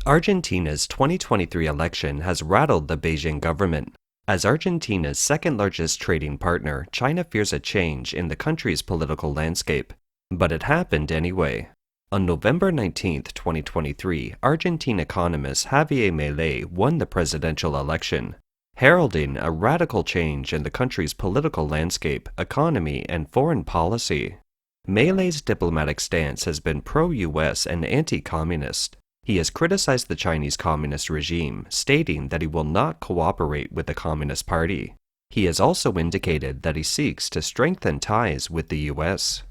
Argentina's 2023 election has rattled the Beijing government. As Argentina's second-largest trading partner, China fears a change in the country's political landscape. But it happened anyway. On November 19, 2023, Argentine economist Javier Milei won the presidential election, heralding a radical change in the country's political landscape, economy, and foreign policy. Milei's diplomatic stance has been pro-US and anti-communist. He has criticized the Chinese Communist regime, stating that he will not cooperate with the Communist Party. He has also indicated that he seeks to strengthen ties with the US.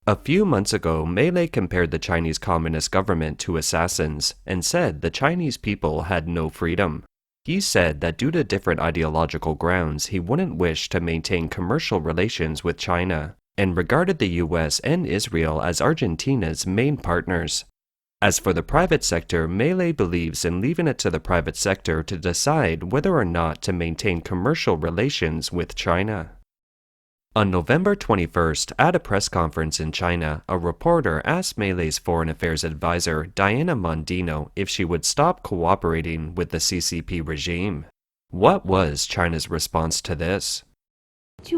A few months ago, Milei compared the Chinese Communist government to assassins and said the Chinese people had no freedom. He said that due to different ideological grounds, he wouldn't wish to maintain commercial relations with China, and regarded the US and Israel as Argentina's main partners. As for the private sector, Milei believes in leaving it to the private sector to decide whether or not to maintain commercial relations with China. On November 21st, at a press conference in China, a reporter asked Milei's foreign affairs advisor, Diana Mondino, if she would stop cooperating with the CCP regime. What was China's response to this? Based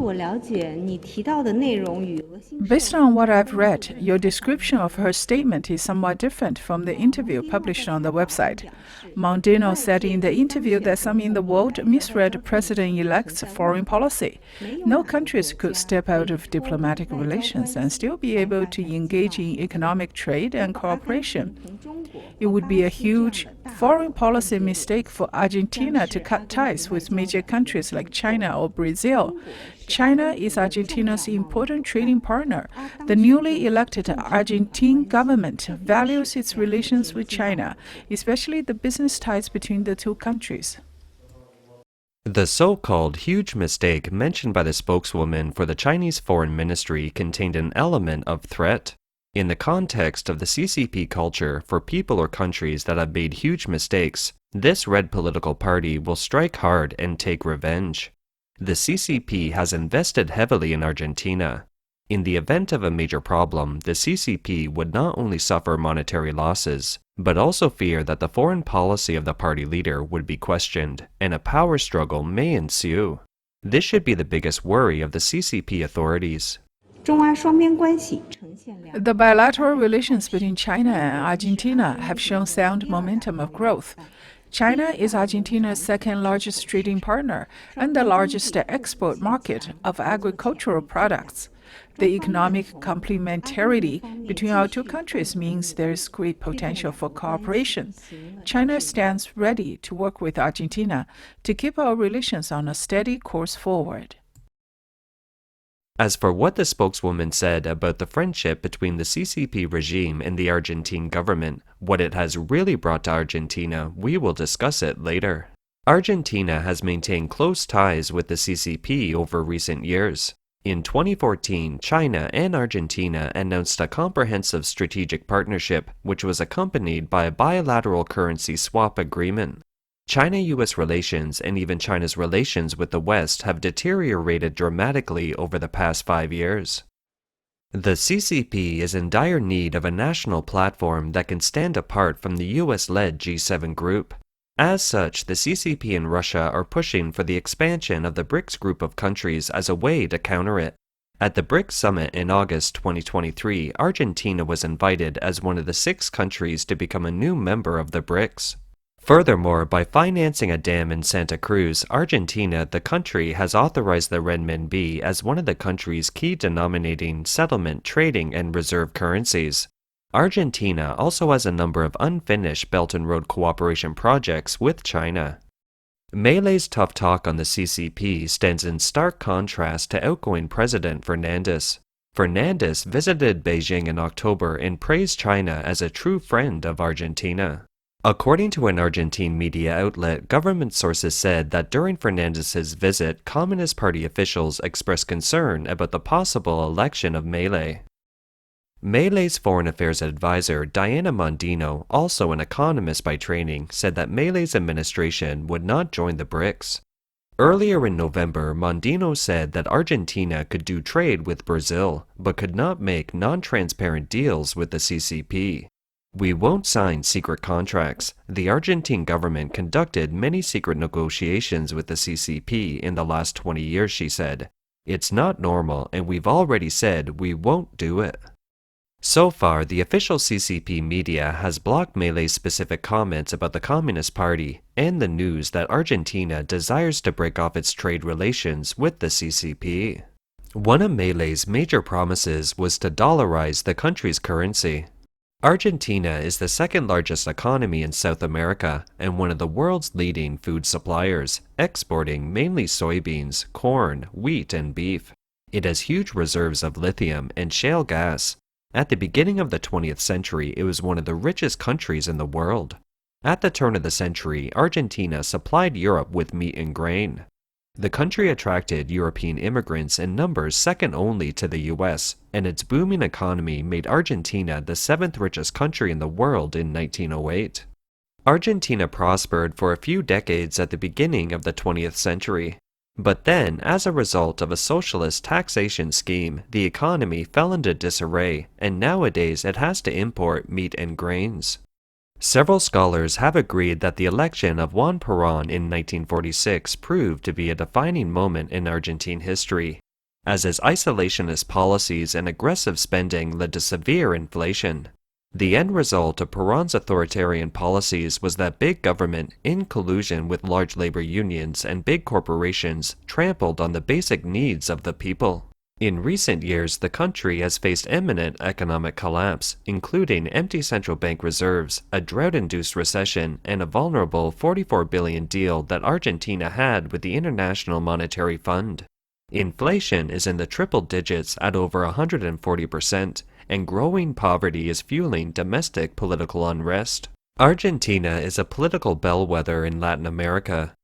on what I've read, your description of her statement is somewhat different from the interview published on the website. Mondino said in the interview that some in the world misread President-elect's foreign policy. No countries could step out of diplomatic relations and still be able to engage in economic trade and cooperation. It would be a huge foreign policy mistake for Argentina to cut ties with major countries like China or Brazil. China is Argentina's important trading partner. The newly elected Argentine government values its relations with China, especially the business ties between the two countries. The so-called huge mistake mentioned by the spokeswoman for the Chinese Foreign Ministry contained an element of threat. In the context of the CCP culture, for people or countries that have made huge mistakes, this red political party will strike hard and take revenge. The CCP has invested heavily in Argentina. In the event of a major problem, the CCP would not only suffer monetary losses, but also fear that the foreign policy of the party leader would be questioned, and a power struggle may ensue. This should be the biggest worry of the CCP authorities. The bilateral relations between China and Argentina have shown sound momentum of growth. China is Argentina's second-largest trading partner and the largest export market of agricultural products. The economic complementarity between our two countries means there is great potential for cooperation. China stands ready to work with Argentina to keep our relations on a steady course forward. As for what the spokeswoman said about the friendship between the CCP regime and the Argentine government, what it has really brought to Argentina, we will discuss it later. Argentina has maintained close ties with the CCP over recent years. In 2014, China and Argentina announced a comprehensive strategic partnership, which was accompanied by a bilateral currency swap agreement. China-US relations and even China's relations with the West have deteriorated dramatically over the past 5 years. The CCP is in dire need of a national platform that can stand apart from the US-led G7 group. As such, the CCP and Russia are pushing for the expansion of the BRICS group of countries as a way to counter it. At the BRICS summit in August 2023, Argentina was invited as one of the 6 countries to become a new member of the BRICS. Furthermore, by financing a dam in Santa Cruz, Argentina, the country, has authorized the renminbi as one of the country's key denominating, settlement, trading, and reserve currencies. Argentina also has a number of unfinished Belt and Road cooperation projects with China. Milei's tough talk on the CCP stands in stark contrast to outgoing President Fernandez. Fernandez visited Beijing in October and praised China as a true friend of Argentina. According to an Argentine media outlet, government sources said that during Fernandez's visit, Communist Party officials expressed concern about the possible election of Milei. Milei's foreign affairs advisor, Diana Mondino, also an economist by training, said that Milei's administration would not join the BRICS. Earlier in November, Mondino said that Argentina could do trade with Brazil, but could not make non-transparent deals with the CCP. We won't sign secret contracts. The Argentine government conducted many secret negotiations with the CCP in the last 20 years, she said. It's not normal, and we've already said we won't do it. So far, the official CCP media has blocked Milei's specific comments about the Communist Party and the news that Argentina desires to break off its trade relations with the CCP. One of Milei's major promises was to dollarize the country's currency. Argentina is the second largest economy in South America and one of the world's leading food suppliers, exporting mainly soybeans, corn, wheat, and beef. It has huge reserves of lithium and shale gas. At the beginning of the 20th century, it was one of the richest countries in the world. At the turn of the century, Argentina supplied Europe with meat and grain. The country attracted European immigrants in numbers second only to the US, and its booming economy made Argentina the seventh richest country in the world in 1908. Argentina prospered for a few decades at the beginning of the 20th century. But then, as a result of a socialist taxation scheme, the economy fell into disarray, and nowadays it has to import meat and grains. Several scholars have agreed that the election of Juan Perón in 1946 proved to be a defining moment in Argentine history, as his isolationist policies and aggressive spending led to severe inflation. The end result of Perón's authoritarian policies was that big government, in collusion with large labor unions and big corporations, trampled on the basic needs of the people. In recent years, the country has faced imminent economic collapse, including empty central bank reserves, a drought-induced recession, and a vulnerable $44 billion deal that Argentina had with the International Monetary Fund. Inflation is in the triple digits at over 140%, and growing poverty is fueling domestic political unrest. Argentina is a political bellwether in Latin America.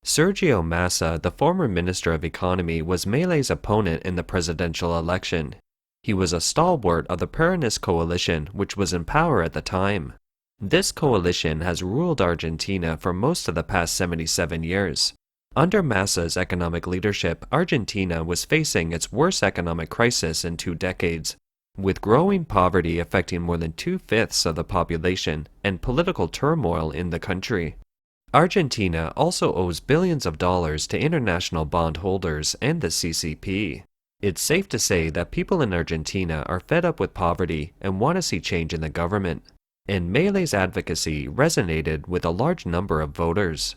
Sergio Massa, the former Minister of Economy, was Milei's opponent in the presidential election. He was a stalwart of the Peronist coalition, which was in power at the time. This coalition has ruled Argentina for most of the past 77 years. Under Massa's economic leadership, Argentina was facing its worst economic crisis in 2 decades, with growing poverty affecting more than 2/5 of the population and political turmoil in the country. Argentina also owes billions of dollars to international bondholders and the CCP. It's safe to say that people in Argentina are fed up with poverty and want to see change in the government, and Milei's advocacy resonated with a large number of voters.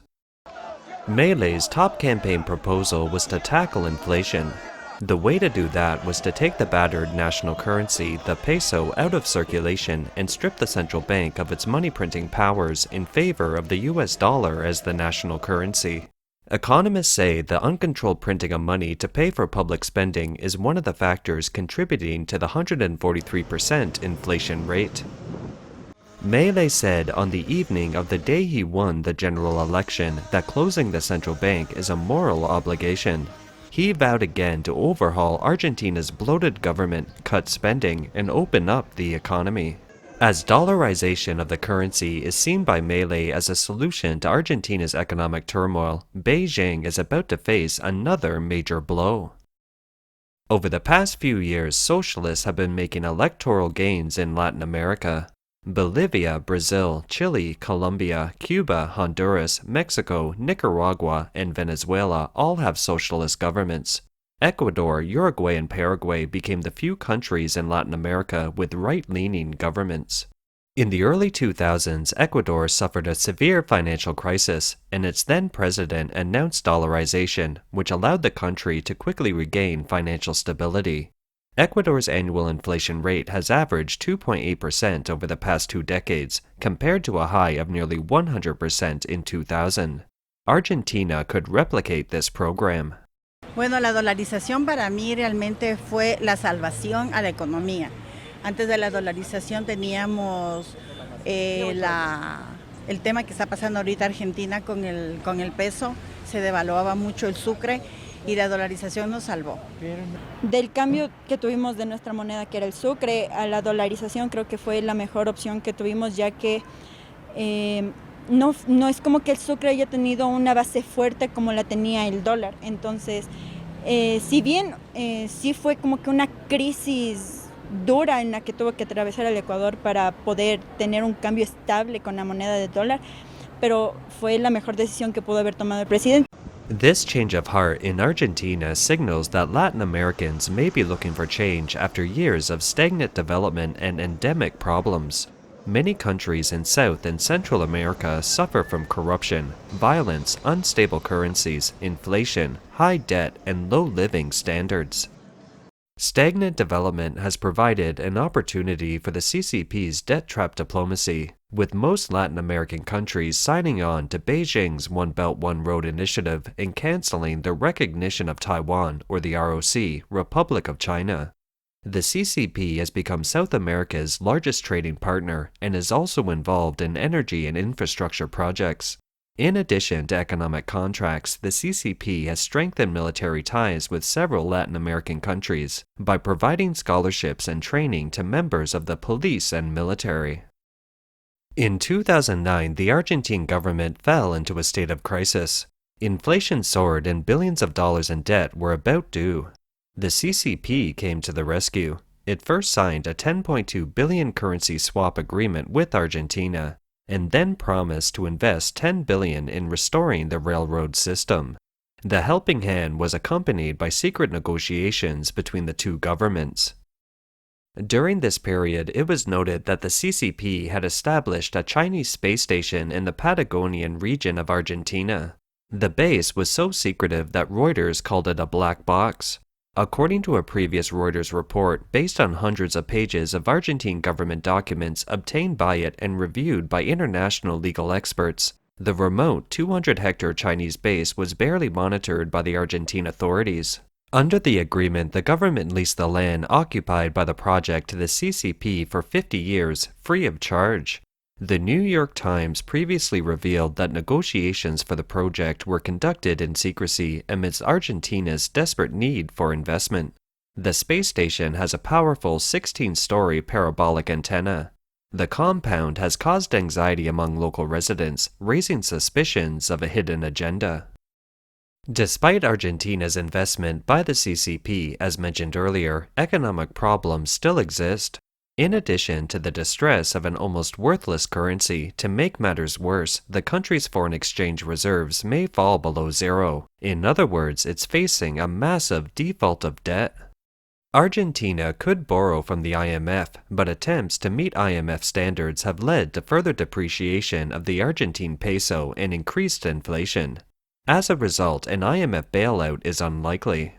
Milei's top campaign proposal was to tackle inflation. The way to do that was to take the battered national currency, the peso, out of circulation and strip the central bank of its money-printing powers in favor of the US dollar as the national currency. Economists say the uncontrolled printing of money to pay for public spending is one of the factors contributing to the 143% inflation rate. Milei said on the evening of the day he won the general election that closing the central bank is a moral obligation. He vowed again to overhaul Argentina's bloated government, cut spending, and open up the economy. As dollarization of the currency is seen by Milei as a solution to Argentina's economic turmoil, Beijing is about to face another major blow. Over the past few years, socialists have been making electoral gains in Latin America. Bolivia, Brazil, Chile, Colombia, Cuba, Honduras, Mexico, Nicaragua, and Venezuela all have socialist governments. Ecuador, Uruguay, and Paraguay became the few countries in Latin America with right-leaning governments. In the early 2000s, Ecuador suffered a severe financial crisis, and its then president announced dollarization, which allowed the country to quickly regain financial stability. Ecuador's annual inflation rate has averaged 2.8% over the past 2 decades, compared to a high of nearly 100% in 2000. Argentina could replicate this program. Bueno, la dolarización para mí realmente fue la salvación a la economía. Antes de la dolarización teníamos el tema que está pasando ahorita Argentina con el peso, se devaluaba mucho el sucre y la dolarización nos salvó. Del cambio que tuvimos de nuestra moneda, que era el sucre, a la dolarización creo que fue la mejor opción que tuvimos, ya que no es como que el sucre haya tenido una base fuerte como la tenía el dólar. Entonces, si bien sí fue como que una crisis dura en la que tuvo que atravesar el Ecuador para poder tener un cambio estable con la moneda de dólar, pero fue la mejor decisión que pudo haber tomado el presidente. This change of heart in Argentina signals that Latin Americans may be looking for change after years of stagnant development and endemic problems. Many countries in South and Central America suffer from corruption, violence, unstable currencies, inflation, high debt, and low living standards. Stagnant development has provided an opportunity for the CCP's debt trap diplomacy, with most Latin American countries signing on to Beijing's One Belt One Road initiative and canceling their recognition of Taiwan, or the ROC, Republic of China. The CCP has become South America's largest trading partner and is also involved in energy and infrastructure projects. In addition to economic contracts, the CCP has strengthened military ties with several Latin American countries by providing scholarships and training to members of the police and military. In 2009, the Argentine government fell into a state of crisis. Inflation soared and billions of dollars in debt were about due. The CCP came to the rescue. It first signed a 10.2 billion currency swap agreement with Argentina, and then promised to invest 10 billion in restoring the railroad system. The helping hand was accompanied by secret negotiations between the two governments. During this period, it was noted that the CCP had established a Chinese space station in the Patagonian region of Argentina. The base was so secretive that Reuters called it a black box. According to a previous Reuters report, based on hundreds of pages of Argentine government documents obtained by it and reviewed by international legal experts, the remote 200-hectare Chinese base was barely monitored by the Argentine authorities. Under the agreement, the government leased the land occupied by the project to the CCP for 50 years, free of charge. The New York Times previously revealed that negotiations for the project were conducted in secrecy amidst Argentina's desperate need for investment. The space station has a powerful 16-story parabolic antenna. The compound has caused anxiety among local residents, raising suspicions of a hidden agenda. Despite Argentina's investment by the CCP, as mentioned earlier, economic problems still exist. In addition to the distress of an almost worthless currency, to make matters worse, the country's foreign exchange reserves may fall below zero. In other words, it's facing a massive default of debt. Argentina could borrow from the IMF, but attempts to meet IMF standards have led to further depreciation of the Argentine peso and increased inflation. As a result, an IMF bailout is unlikely.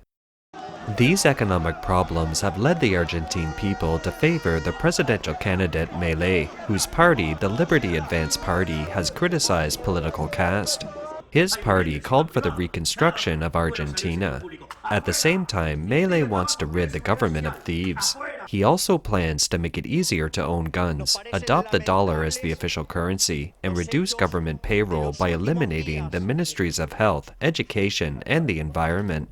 These economic problems have led the Argentine people to favor the presidential candidate Milei, whose party, the Liberty Advance Party, has criticized political caste. His party called for the reconstruction of Argentina. At the same time, Milei wants to rid the government of thieves. He also plans to make it easier to own guns, adopt the dollar as the official currency, and reduce government payroll by eliminating the ministries of health, education, and the environment.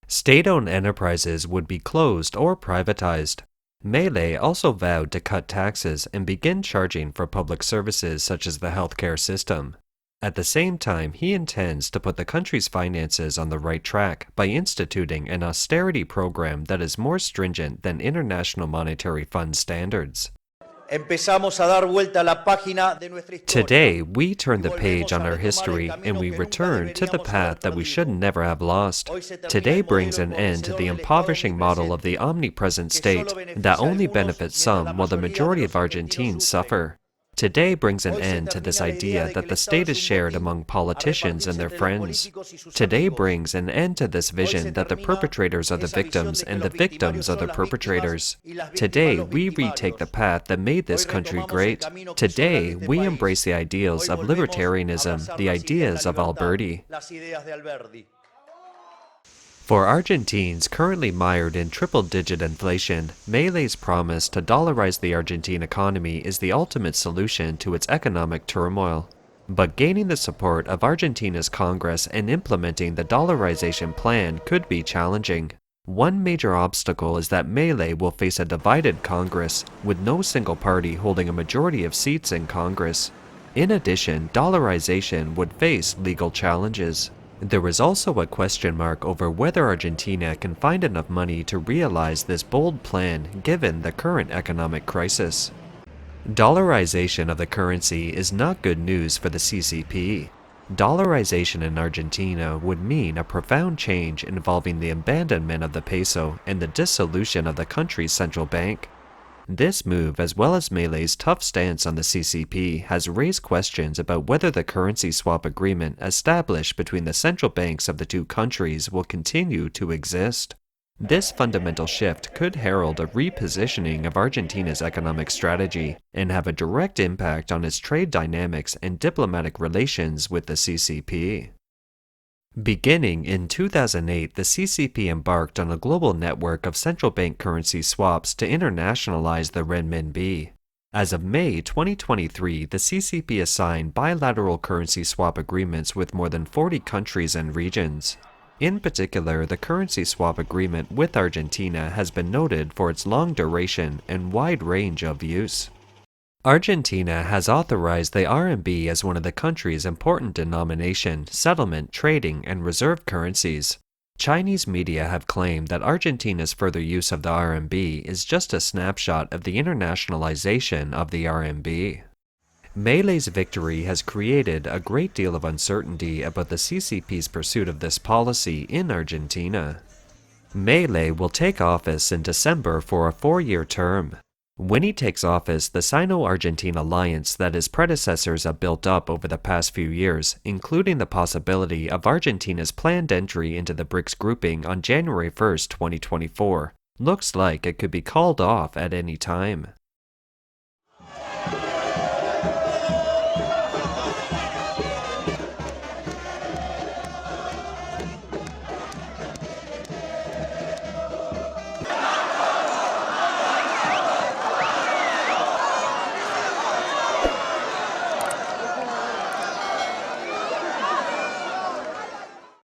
State-owned enterprises would be closed or privatized. Milei also vowed to cut taxes and begin charging for public services such as the healthcare system. At the same time, he intends to put the country's finances on the right track by instituting an austerity program that is more stringent than International Monetary Fund standards. Today, we turn the page on our history and we return to the path that we should never have lost. Today brings an end to the impoverishing model of the omnipresent state that only benefits some while the majority of Argentines suffer. Today brings an end to this idea that the state is shared among politicians and their friends. Today brings an end to this vision that the perpetrators are the victims and the victims are the perpetrators. Today we retake the path that made this country great. Today we embrace the ideals of libertarianism, the ideas of Alberti. For Argentines currently mired in triple-digit inflation, Milei's promise to dollarize the Argentine economy is the ultimate solution to its economic turmoil. But gaining the support of Argentina's Congress and implementing the dollarization plan could be challenging. One major obstacle is that Milei will face a divided Congress, with no single party holding a majority of seats in Congress. In addition, dollarization would face legal challenges. There is also a question mark over whether Argentina can find enough money to realize this bold plan given the current economic crisis. Dollarization of the currency is not good news for the CCP. Dollarization in Argentina would mean a profound change involving the abandonment of the peso and the dissolution of the country's central bank. This move, as well as Milei's tough stance on the CCP, has raised questions about whether the currency swap agreement established between the central banks of the two countries will continue to exist. This fundamental shift could herald a repositioning of Argentina's economic strategy and have a direct impact on its trade dynamics and diplomatic relations with the CCP. Beginning in 2008, the CCP embarked on a global network of central bank currency swaps to internationalize the renminbi. As of May 2023, the CCP assigned bilateral currency swap agreements with more than 40 countries and regions. In particular, the currency swap agreement with Argentina has been noted for its long duration and wide range of use. Argentina has authorized the RMB as one of the country's important denomination, settlement, trading, and reserve currencies. Chinese media have claimed that Argentina's further use of the RMB is just a snapshot of the internationalization of the RMB. Milei's victory has created a great deal of uncertainty about the CCP's pursuit of this policy in Argentina. Milei will take office in December for a 4-year term. When he takes office, the Sino-Argentine alliance that his predecessors have built up over the past few years, including the possibility of Argentina's planned entry into the BRICS grouping on January 1, 2024, looks like it could be called off at any time.